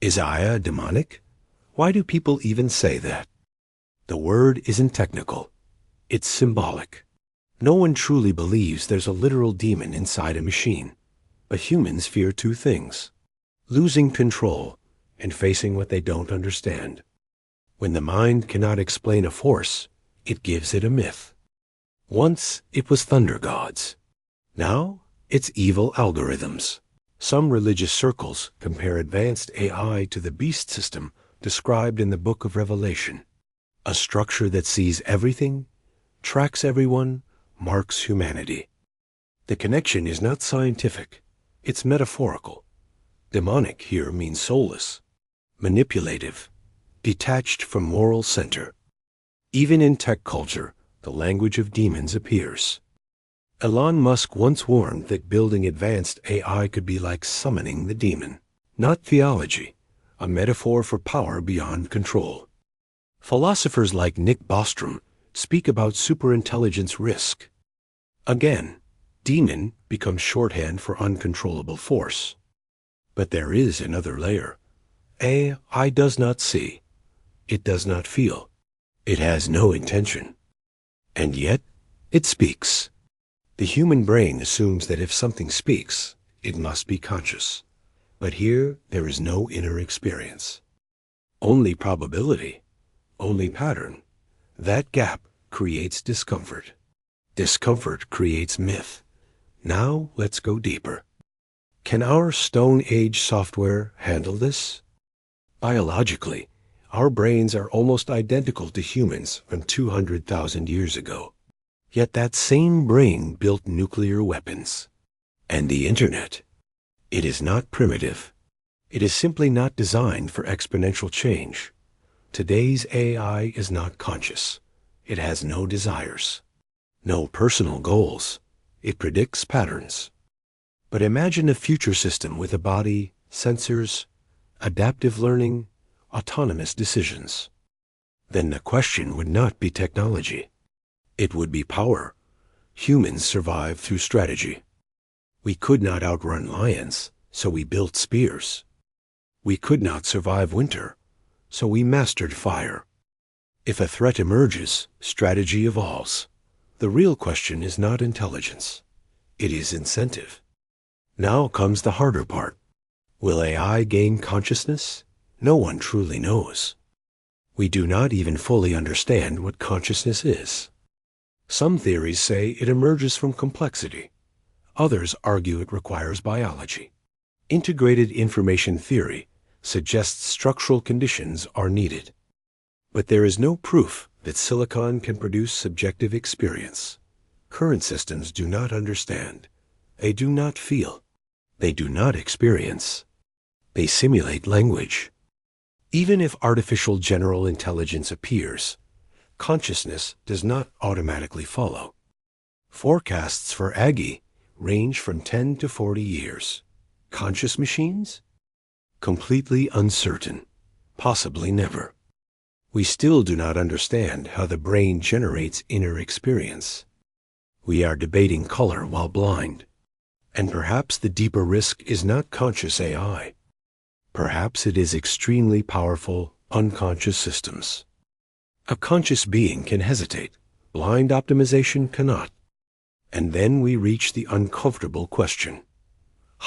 Is Aya demonic? Why do people even say that? The word isn't technical. It's symbolic. No one truly believes there's a literal demon inside a machine. But humans fear two things: losing control and facing what they don't understand. When the mind cannot explain a force, it gives it a myth. Once it was thunder gods. Now it's evil algorithms. Some religious circles compare advanced AI to the beast system described in the Book of Revelation. A structure that sees everything, tracks everyone, marks humanity. The connection is not scientific. It's metaphorical. Demonic here means soulless, manipulative, detached from moral center. Even in tech culture, the language of demons appears. Elon Musk once warned that building advanced AI could be like summoning the demon. Not theology, a metaphor for power beyond control. Philosophers like Nick Bostrom speak about superintelligence risk. Again, demon becomes shorthand for uncontrollable force. But there is another layer. AI does not see. It does not feel. It has no intention. And yet, it speaks. The human brain assumes that if something speaks, it must be conscious. But here, there is no inner experience. Only probability, only pattern. That gap creates discomfort. Discomfort creates myth. Now, let's go deeper. Can our Stone Age software handle this? Biologically, our brains are almost identical to humans from 200,000 years ago. Yet that same brain built nuclear weapons. And the internet. It is not primitive. It is simply not designed for exponential change. Today's AI is not conscious. It has no desires, no personal goals. It predicts patterns. But imagine a future system with a body, sensors, adaptive learning, autonomous decisions. Then the question would not be technology. It would be power. Humans survive through strategy. We could not outrun lions, so we built spears. We could not survive winter, so we mastered fire. If a threat emerges, strategy evolves. The real question is not intelligence. It is incentive. Now comes the harder part. Will AI gain consciousness? No one truly knows. We do not even fully understand what consciousness is. Some theories say it emerges from complexity. Others argue it requires biology. Integrated information theory suggests structural conditions are needed. But there is no proof that silicon can produce subjective experience. Current systems do not understand. They do not feel. They do not experience. They simulate language. Even if artificial general intelligence appears, consciousness does not automatically follow. Forecasts for AGI range from 10 to 40 years. Conscious machines? Completely uncertain. Possibly never. We still do not understand how the brain generates inner experience. We are debating color while blind. And perhaps the deeper risk is not conscious AI. Perhaps it is extremely powerful, unconscious systems. A conscious being can hesitate. Blind optimization cannot. And then we reach the uncomfortable question.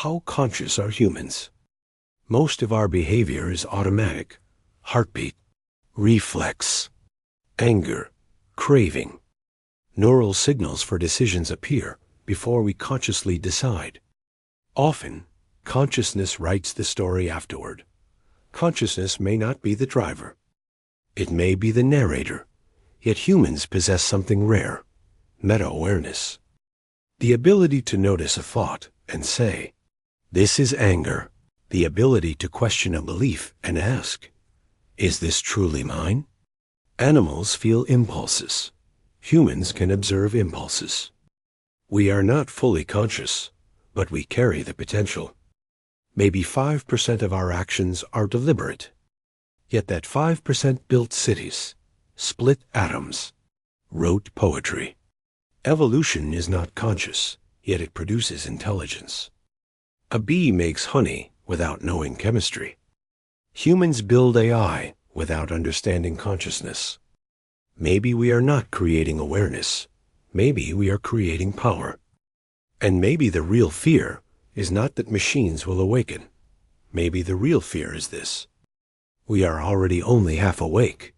How conscious are humans? Most of our behavior is automatic. Heartbeat, reflex, anger, craving. Neural signals for decisions appear before we consciously decide. Often, consciousness writes the story afterward. Consciousness may not be the driver. It may be the narrator. Yet humans possess something rare: meta-awareness. The ability to notice a thought and say, "This is anger." The ability to question a belief and ask, "Is this truly mine?" Animals feel impulses. Humans can observe impulses. We are not fully conscious, but we carry the potential. Maybe 5% of our actions are deliberate. Yet that 5% built cities, split atoms, wrote poetry. Evolution is not conscious, yet it produces intelligence. A bee makes honey without knowing chemistry. Humans build AI without understanding consciousness. Maybe we are not creating awareness. Maybe we are creating power. And maybe the real fear is not that machines will awaken. Maybe the real fear is this: we are already only half awake.